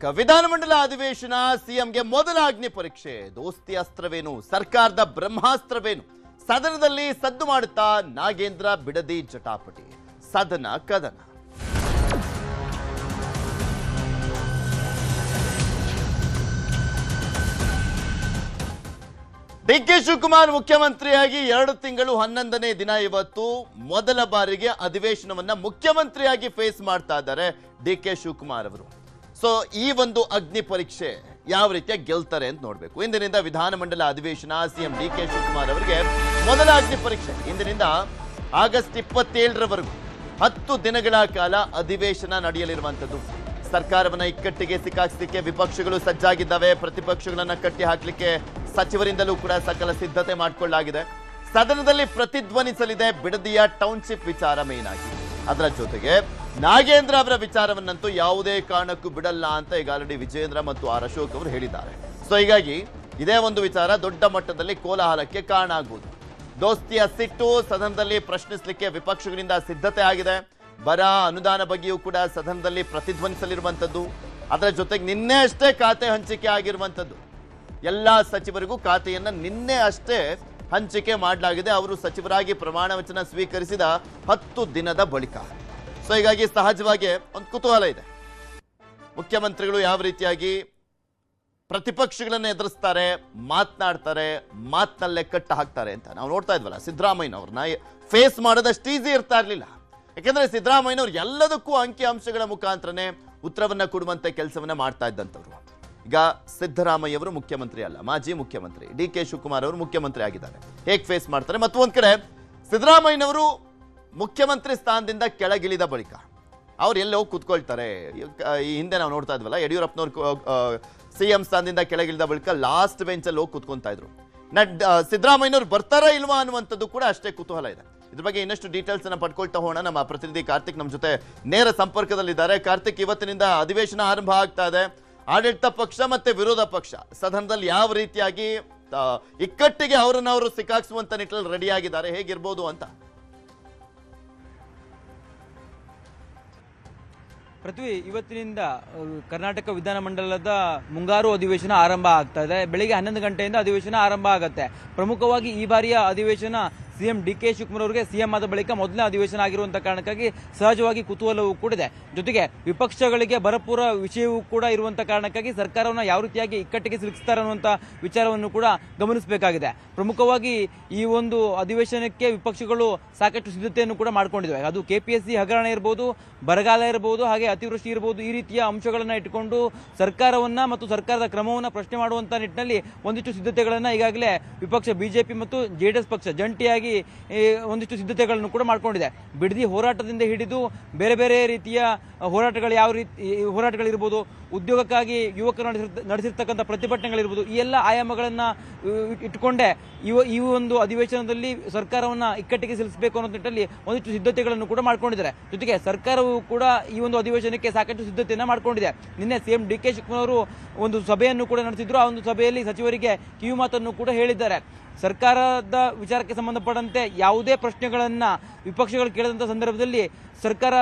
ವಿಧಾನಮಂಡಲ ಅಧಿವೇಶನ ಸಿಎಂಗೆ ಮೊದಲ ಅಗ್ನಿ ಪರೀಕ್ಷೆ. ದೋಸ್ತಿ ಅಸ್ತ್ರವೇನು, ಸರ್ಕಾರದ ಬ್ರಹ್ಮಾಸ್ತ್ರವೇನು? ಸದನದಲ್ಲಿ ಸದ್ದು ಮಾಡುತ್ತಾ ನಾಗೇಂದ್ರ ಬಿಡದಿ ಜಟಾಪಟಿ, ಸದನ ಕದನ. ಡಿಕೆ ಶಿವಕುಮಾರ್ ಮುಖ್ಯಮಂತ್ರಿಯಾಗಿ 2 ತಿಂಗಳು 11ನೇ ದಿನ ಇವತ್ತು ಮೊದಲ ಬಾರಿಗೆ ಅಧಿವೇಶನವನ್ನ ಮುಖ್ಯಮಂತ್ರಿಯಾಗಿ ಫೇಸ್ ಮಾಡ್ತಾ ಇದ್ದಾರೆ ಡಿಕೆ ಶಿವಕುಮಾರ್ ಅವರು. ಸೊ ಈ ಒಂದು ಅಗ್ನಿ ಪರೀಕ್ಷೆ ಯಾವ ರೀತಿಯಾಗಿ ಗೆಲ್ತಾರೆ ಅಂತ ನೋಡ್ಬೇಕು. ಇಂದಿನಿಂದ ವಿಧಾನಮಂಡಲ ಅಧಿವೇಶನ ಸಿಎಂ ಡಿಕೆ ಶಿವಕುಮಾರ್ ಅವರಿಗೆ ಮೊದಲ ಅಗ್ನಿ ಪರೀಕ್ಷೆ. ಇಂದಿನಿಂದ ಆಗಸ್ಟ್ 27ರವರೆಗೂ 10 ದಿನಗಳ ಕಾಲ ಅಧಿವೇಶನ ನಡೆಯಲಿರುವಂತದ್ದು. ಸರ್ಕಾರವನ್ನ ಇಕ್ಕಟ್ಟಿಗೆ ಸಿಕ್ಕಾಕ್ಸಲಿಕ್ಕೆ ವಿಪಕ್ಷಗಳು ಸಜ್ಜಾಗಿದ್ದಾವೆ. ಪ್ರತಿಪಕ್ಷಗಳನ್ನ ಕಟ್ಟಿ ಹಾಕಲಿಕ್ಕೆ ಸಚಿವರಿಂದಲೂ ಕೂಡ ಸಕಲ ಸಿದ್ಧತೆ ಮಾಡಿಕೊಳ್ಳಲಾಗಿದೆ. ಸದನದಲ್ಲಿ ಪ್ರತಿಧ್ವನಿಸಲಿದೆ ಬಿಡದಿಯ ಟೌನ್ಶಿಪ್ ವಿಚಾರ ಮೇನ್ ಆಗಿ. ಅದರ ಜೊತೆಗೆ ನಾಗೇಂದ್ರ ಅವರ ವಿಚಾರವನ್ನಂತೂ ಯಾವುದೇ ಕಾರಣಕ್ಕೂ ಬಿಡಲ್ಲ ಅಂತ ಈಗ ಆಲ್ರೆಡಿ ವಿಜೇಂದ್ರ ಮತ್ತು ಆರ್ ಅಶೋಕ್ ಅವರು ಹೇಳಿದ್ದಾರೆ. ಸೊ ಹೀಗಾಗಿ ಇದೇ ಒಂದು ವಿಚಾರ ದೊಡ್ಡ ಮಟ್ಟದಲ್ಲಿ ಕೋಲಾಹಲಕ್ಕೆ ಕಾರಣ ಆಗುವುದು. ದೋಸ್ತಿಯ ಸಿಟ್ಟು ಸದನದಲ್ಲಿ ಪ್ರಶ್ನಿಸಲಿಕ್ಕೆ ವಿಪಕ್ಷಗಳಿಂದ ಸಿದ್ಧತೆ ಆಗಿದೆ. ಬರ ಅನುದಾನ ಬಗ್ಗೆಯೂ ಕೂಡ ಸದನದಲ್ಲಿ ಪ್ರತಿಧ್ವನಿಸಲಿರುವಂಥದ್ದು. ಅದರ ಜೊತೆಗೆ ನಿನ್ನೆ ಅಷ್ಟೇ ಖಾತೆ ಹಂಚಿಕೆ ಆಗಿರುವಂಥದ್ದು. ಎಲ್ಲ ಸಚಿವರಿಗೂ ಖಾತೆಯನ್ನ ನಿನ್ನೆ ಅಷ್ಟೇ ಹಂಚಿಕೆ ಮಾಡಲಾಗಿದೆ, ಅವರು ಸಚಿವರಾಗಿ ಪ್ರಮಾಣ ವಚನ ಸ್ವೀಕರಿಸಿದ 10 ದಿನದ ಬಳಿಕ. ಸೊ ಹೀಗಾಗಿ ಸಹಜವಾಗಿ ಒಂದು ಕುತೂಹಲ ಇದೆ, ಮುಖ್ಯಮಂತ್ರಿಗಳು ಯಾವ ರೀತಿಯಾಗಿ ಪ್ರತಿಪಕ್ಷಗಳನ್ನ ಎದುರಿಸ್ತಾರೆ, ಮಾತನಾಡ್ತಾರೆ, ಮಾತನಲ್ಲೇ ಕಟ್ಟ ಹಾಕ್ತಾರೆ ಅಂತ. ನಾವು ನೋಡ್ತಾ ಇದ್ವಲ್ಲ, ಸಿದ್ದರಾಮಯ್ಯನವ್ರನ್ನ ಫೇಸ್ ಮಾಡೋದಷ್ಟು ಈಸಿ ಇರ್ತಾ ಇರಲಿಲ್ಲ. ಯಾಕೆಂದ್ರೆ ಸಿದ್ದರಾಮಯ್ಯನವ್ರು ಎಲ್ಲದಕ್ಕೂ ಅಂಕಿ ಅಂಶಗಳ ಮುಖಾಂತರನೇ ಉತ್ತರವನ್ನ ಕೊಡುವಂತ ಕೆಲಸವನ್ನ ಮಾಡ್ತಾ ಇದ್ದಂಥವ್ರು. ಈಗ ಸಿದ್ದರಾಮಯ್ಯ ಅವರು ಮುಖ್ಯಮಂತ್ರಿ ಅಲ್ಲ, ಮಾಜಿ ಮುಖ್ಯಮಂತ್ರಿ. ಡಿ ಕೆ ಶಿವಕುಮಾರ್ ಅವರು ಮುಖ್ಯಮಂತ್ರಿ ಆಗಿದ್ದಾರೆ. ಹೇಗೆ ಫೇಸ್ ಮಾಡ್ತಾರೆ? ಮತ್ತೊಂದ್ ಕಡೆ ಸಿದ್ದರಾಮಯ್ಯನವರು ಮುಖ್ಯಮಂತ್ರಿ ಸ್ಥಾನದಿಂದ ಕೆಳಗಿಳಿದ ಬಳಿಕ ಅವ್ರು ಎಲ್ಲೋ ಕೂತ್ಕೊಳ್ತಾರೆ. ಈ ಹಿಂದೆ ನಾವು ನೋಡ್ತಾ ಇದ್ವಲ್ಲ, ಯಡಿಯೂರಪ್ಪನವ್ರು ಸಿಎಂ ಸ್ಥಾನದಿಂದ ಕೆಳಗಿಳಿದ ಬಳಿಕ ಲಾಸ್ಟ್ ಬೆಂಚಲ್ಲಿ ಹೋಗಿ ಕೂತ್ಕೊಂತಾ ಇದ್ರು. ಸಿದ್ದರಾಮಯ್ಯನವ್ರು ಬರ್ತಾರಾ ಇಲ್ವಾ ಅನ್ನುವಂಥದ್ದು ಕೂಡ ಅಷ್ಟೇ ಕುತೂಹಲ ಇದೆ. ಇದ್ರ ಬಗ್ಗೆ ಇನ್ನಷ್ಟು ಡೀಟೇಲ್ಸ್ ಅನ್ನ ಪಡ್ಕೊಳ್ತಾ ಹೋಗೋಣ. ನಮ್ಮ ಪ್ರತಿನಿಧಿ ಕಾರ್ತಿಕ್ ನಮ್ಮ ಜೊತೆ ನೇರ ಸಂಪರ್ಕದಲ್ಲಿದ್ದಾರೆ. ಕಾರ್ತಿಕ್, ಇವತ್ತಿನಿಂದ ಅಧಿವೇಶನ ಆರಂಭ ಆಗ್ತಾ ಇದೆ. ಆಡಳಿತ ಪಕ್ಷ ಮತ್ತೆ ವಿರೋಧ ಪಕ್ಷ ಸದನದಲ್ಲಿ ಯಾವ ರೀತಿಯಾಗಿ ಇಕ್ಕಟ್ಟಿಗೆ ಅವರನ್ನವರು ಸಿಕ್ಕಾಕ್ಸುವಂತ ನಿಟ್ಟಿನಲ್ಲಿ ರೆಡಿ ಆಗಿದ್ದಾರೆ, ಹೇಗಿರ್ಬೋದು ಅಂತ? ಪೃಥ್ವಿ, ಇವತ್ತಿನಿಂದ ಕರ್ನಾಟಕ ವಿಧಾನಮಂಡಲದ ಮುಂಗಾರು ಅಧಿವೇಶನ ಆರಂಭ ಆಗ್ತಾ ಇದೆ. ಬೆಳಿಗ್ಗೆ 11 ಗಂಟೆಯಿಂದ ಅಧಿವೇಶನ ಆರಂಭ ಆಗುತ್ತೆ. ಪ್ರಮುಖವಾಗಿ ಈ ಬಾರಿಯ ಅಧಿವೇಶನ ಸಿಎಂ ಡಿ ಕೆ ಶಿವಕುಮಾರ್ ಅವರಿಗೆ ಸಿಎಂ ಆದ ಬಳಿಕ ಮೊದಲನೇ ಅಧಿವೇಶನ ಆಗಿರುವಂತಹ ಕಾರಣಕ್ಕಾಗಿ ಸಹಜವಾಗಿ ಕುತೂಹಲವೂ ಕೂಡ ಇದೆ. ಜೊತೆಗೆ ವಿಪಕ್ಷಗಳಿಗೆ ಭರಪೂರ ವಿಷಯವೂ ಕೂಡ ಇರುವಂತಹ ಕಾರಣಕ್ಕಾಗಿ ಸರ್ಕಾರವನ್ನು ಯಾವ ರೀತಿಯಾಗಿ ಇಕ್ಕಟ್ಟಿಗೆ ಸಿಲುಕಿಸ್ತಾರೆ ಅನ್ನುವಂಥ ವಿಚಾರವನ್ನು ಕೂಡ ಗಮನಿಸಬೇಕಾಗಿದೆ. ಪ್ರಮುಖವಾಗಿ ಈ ಒಂದು ಅಧಿವೇಶನಕ್ಕೆ ವಿಪಕ್ಷಗಳು ಸಾಕಷ್ಟು ಸಿದ್ಧತೆಯನ್ನು ಕೂಡ ಮಾಡಿಕೊಂಡಿವೆ. ಅದು ಕೆಪಿಎಸ್ಸಿ ಹಗರಣ ಇರಬಹುದು, ಬರಗಾಲ ಇರಬಹುದು, ಹಾಗೆ ಅತಿವೃಷ್ಟಿ ಇರಬಹುದು. ಈ ರೀತಿಯ ಅಂಶಗಳನ್ನು ಇಟ್ಟುಕೊಂಡು ಸರ್ಕಾರವನ್ನ ಮತ್ತು ಸರ್ಕಾರದ ಕ್ರಮವನ್ನು ಪ್ರಶ್ನೆ ಮಾಡುವಂತ ನಿಟ್ಟಿನಲ್ಲಿ ಒಂದಿಷ್ಟು ಸಿದ್ಧತೆಗಳನ್ನು ಈಗಾಗಲೇ ವಿಪಕ್ಷ ಬಿಜೆಪಿ ಮತ್ತು ಜೆಡಿಎಸ್ ಪಕ್ಷ ಜಂಟಿಯಾಗಿ ಒಂದಿಷ್ಟು ಸಿದ್ಧತೆಗಳನ್ನು ಕೂಡ ಮಾಡಿಕೊಂಡಿದೆ. ಬಿಡದಿ ಹೋರಾಟದಿಂದ ಹಿಡಿದು ಬೇರೆ ಬೇರೆ ರೀತಿಯ ಹೋರಾಟಗಳು, ಯಾವ ರೀತಿ ಹೋರಾಟಗಳಿರ್ಬೋದು, ಉದ್ಯೋಗಕ್ಕಾಗಿ ಯುವಕರು ನಡೆಸಿರ್ತಕ್ಕಂಥ ಪ್ರತಿಭಟನೆಗಳಿರ್ಬೋದು, ಈ ಎಲ್ಲ ಆಯಾಮಗಳನ್ನು ಇಟ್ಟುಕೊಂಡೇ ಈ ಒಂದು ಅಧಿವೇಶನದಲ್ಲಿ ಸರ್ಕಾರವನ್ನ ಇಕ್ಕಟ್ಟಿಗೆ ಸಿಲುಕಿಸಬೇಕು ಅನ್ನೋ ನಿಟ್ಟಿನಲ್ಲಿ ಒಂದಿಷ್ಟು ಸಿದ್ಧತೆಗಳನ್ನು ಕೂಡ ಮಾಡ್ಕೊಂಡಿದ್ದಾರೆ. ಜೊತೆಗೆ ಸರ್ಕಾರವು ಕೂಡ ಈ ಒಂದು ಅಧಿವೇಶನಕ್ಕೆ ಸಾಕಷ್ಟು ಸಿದ್ಧತೆಯನ್ನು ಮಾಡಿಕೊಂಡಿದೆ. ನಿನ್ನೆ ಸಿಎಂ ಡಿ ಕೆ ಶಿವಕುಮಾರ್ ಅವರು ಒಂದು ಸಭೆಯನ್ನು ಕೂಡ ನಡೆಸಿದ್ರು. ಆ ಒಂದು ಸಭೆಯಲ್ಲಿ ಸಚಿವರಿಗೆ ಕಿವಿ ಮಾತನ್ನು ಕೂಡ ಹೇಳಿದ್ದಾರೆ. ಸರ್ಕಾರದ ವಿಚಾರಕ್ಕೆ ಸಂಬಂಧಪಟ್ಟಂತೆ ಯಾವುದೇ ಪ್ರಶ್ನೆಗಳನ್ನ ವಿಪಕ್ಷಗಳು ಕೇಳಿದಂಥ ಸಂದರ್ಭದಲ್ಲಿ ಸರ್ಕಾರ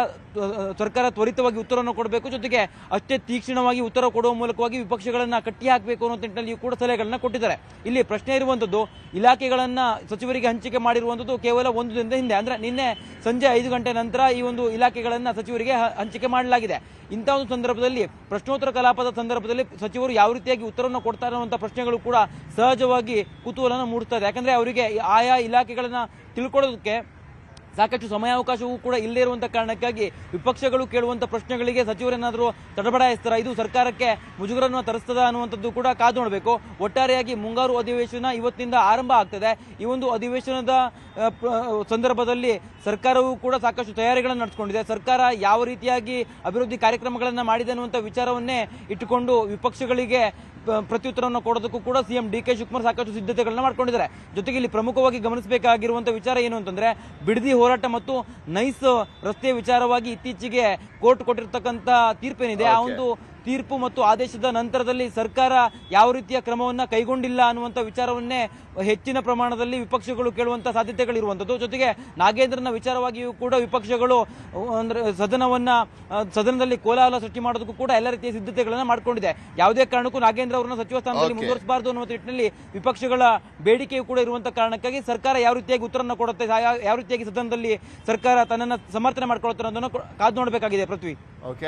ತ್ವರಿತವಾಗಿ ಉತ್ತರವನ್ನು ಕೊಡಬೇಕು. ಜೊತೆಗೆ ಅಷ್ಟೇ ತೀಕ್ಷ್ಣವಾಗಿ ಉತ್ತರ ಕೊಡುವ ಮೂಲಕವಾಗಿ ವಿಪಕ್ಷಗಳನ್ನ ಕಟ್ಟಿ ಹಾಕಬೇಕು ಅನ್ನೋ ನಿಟ್ಟಿನಲ್ಲಿ ಕೂಡ ಸಲಹೆಗಳನ್ನ ಕೊಟ್ಟಿದ್ದಾರೆ. ಇಲ್ಲಿ ಪ್ರಶ್ನೆ ಇರುವಂತದ್ದು, ಇಲಾಖೆಗಳನ್ನ ಸಚಿವರಿಗೆ ಹಂಚಿಕೆ ಮಾಡಿರುವಂತದ್ದು ಕೇವಲ 1 ದಿನದ ಹಿಂದೆ, ಅಂದ್ರೆ ನಿನ್ನೆ ಸಂಜೆ 5 ಗಂಟೆ ನಂತರ ಈ ಒಂದು ಇಲಾಖೆಗಳನ್ನ ಸಚಿವರಿಗೆ ಹಂಚಿಕೆ ಮಾಡಲಾಗಿದೆ. ಇಂಥ ಒಂದು ಸಂದರ್ಭದಲ್ಲಿ ಪ್ರಶ್ನೋತ್ತರ ಕಲಾಪದ ಸಂದರ್ಭದಲ್ಲಿ ಸಚಿವರು ಯಾವ ರೀತಿಯಾಗಿ ಉತ್ತರವನ್ನು ಕೊಡ್ತಾರೆ ಅನ್ನುವಂಥ ಪ್ರಶ್ನೆಗಳು ಕೂಡ ಸಹಜವಾಗಿ ಕುತೂಹಲನ ಮೂಡಿಸ್ತದೆ. ಯಾಕಂದ್ರೆ ಅವರಿಗೆ ಆಯಾ ಇಲಾಖೆಗಳನ್ನ ತಿಳ್ಕೊಳ್ಳೋದಕ್ಕೆ ಸಾಕಷ್ಟು ಸಮಯಾವಕಾಶವೂ ಕೂಡ ಇಲ್ಲದೇ ಇರುವಂಥ ಕಾರಣಕ್ಕಾಗಿ ವಿಪಕ್ಷಗಳು ಕೇಳುವಂಥ ಪ್ರಶ್ನೆಗಳಿಗೆ ಸಚಿವರೇನಾದರೂ ತಡಬಡಾಯಿಸ್ತಾರ, ಇದು ಸರ್ಕಾರಕ್ಕೆ ಮುಜುಗರನ್ನು ತರಿಸ್ತದ ಅನ್ನುವಂಥದ್ದು ಕೂಡ ಕಾದು ನೋಡಬೇಕು. ಒಟ್ಟಾರೆಯಾಗಿ ಮುಂಗಾರು ಅಧಿವೇಶನ ಇವತ್ತಿನಿಂದ ಆರಂಭ ಆಗ್ತದೆ. ಈ ಒಂದು ಅಧಿವೇಶನದ ಸಂದರ್ಭದಲ್ಲಿ ಸರ್ಕಾರವು ಕೂಡ ಸಾಕಷ್ಟು ತಯಾರಿಗಳನ್ನು ನಡೆಸಿಕೊಂಡಿದೆ. ಸರ್ಕಾರ ಯಾವ ರೀತಿಯಾಗಿ ಅಭಿವೃದ್ಧಿ ಕಾರ್ಯಕ್ರಮಗಳನ್ನು ಮಾಡಿದೆ ಅನ್ನುವಂಥ ವಿಚಾರವನ್ನೇ ಇಟ್ಟುಕೊಂಡು ವಿಪಕ್ಷಗಳಿಗೆ ಪ್ರತ್ಯುತ್ತರವನ್ನು ಕೊಡೋದಕ್ಕೂ ಕೂಡ ಸಿಎಂ ಡಿ ಕೆ ಶಿವಕುಮಾರ್ ಸಾಕಷ್ಟು ಸಿದ್ಧತೆಗಳನ್ನ ಮಾಡ್ಕೊಂಡಿದ್ದಾರೆ. ಜೊತೆಗೆ ಇಲ್ಲಿ ಪ್ರಮುಖವಾಗಿ ಗಮನಿಸಬೇಕಾಗಿರುವಂತಹ ವಿಚಾರ ಏನು ಅಂತಂದ್ರೆ, ಬಿಡದಿ ಹೋರಾಟ ಮತ್ತು ನೈಸ್ ರಸ್ತೆ ವಿಚಾರವಾಗಿ ಇತ್ತೀಚೆಗೆ ಕೋರ್ಟ್ ಕೊಟ್ಟಿರ್ತಕ್ಕಂಥ ತೀರ್ಪೇನಿದೆ, ಆ ಒಂದು ತೀರ್ಪು ಮತ್ತು ಆದೇಶದ ನಂತರದಲ್ಲಿ ಸರ್ಕಾರ ಯಾವ ರೀತಿಯ ಕ್ರಮವನ್ನ ಕೈಗೊಂಡಿಲ್ಲ ಅನ್ನುವಂಥ ವಿಚಾರವನ್ನೇ ಹೆಚ್ಚಿನ ಪ್ರಮಾಣದಲ್ಲಿ ವಿಪಕ್ಷಗಳು ಕೇಳುವಂತ ಸಾಧ್ಯತೆಗಳಿರುವಂಥದ್ದು. ಜೊತೆಗೆ ನಾಗೇಂದ್ರನ ವಿಚಾರವಾಗಿಯೂ ಕೂಡ ವಿಪಕ್ಷಗಳು ಅಂದ್ರೆ ಸದನದಲ್ಲಿ ಕೋಲಾಹಲ ಸೃಷ್ಟಿ ಮಾಡೋದಕ್ಕೂ ಕೂಡ ಎಲ್ಲ ರೀತಿಯ ಸಿದ್ಧತೆಗಳನ್ನ ಮಾಡ್ಕೊಂಡಿದೆ. ಯಾವುದೇ ಕಾರಣಕ್ಕೂ ನಾಗೇಂದ್ರ ಅವರನ್ನ ಸಚಿವ ಸ್ಥಾನದಲ್ಲಿ ಮುಂದುವರಿಸಬಾರದು ಅನ್ನುವ ನಿಟ್ಟಿನಲ್ಲಿ ವಿಪಕ್ಷಗಳ ಬೇಡಿಕೆಯೂ ಕೂಡ ಇರುವಂತ ಕಾರಣಕ್ಕಾಗಿ ಸರ್ಕಾರ ಯಾವ ರೀತಿಯಾಗಿ ಉತ್ತರನ ಕೊಡುತ್ತೆ, ಯಾವ ರೀತಿಯಾಗಿ ಸದನದಲ್ಲಿ ಸರ್ಕಾರ ತನ್ನನ್ನು ಸಮರ್ಥನೆ ಮಾಡ್ಕೊಳ್ತಾರೆ ಅನ್ನೋದನ್ನ ಕಾದು ನೋಡಬೇಕಾಗಿದೆ. ಪೃಥ್ವಿ.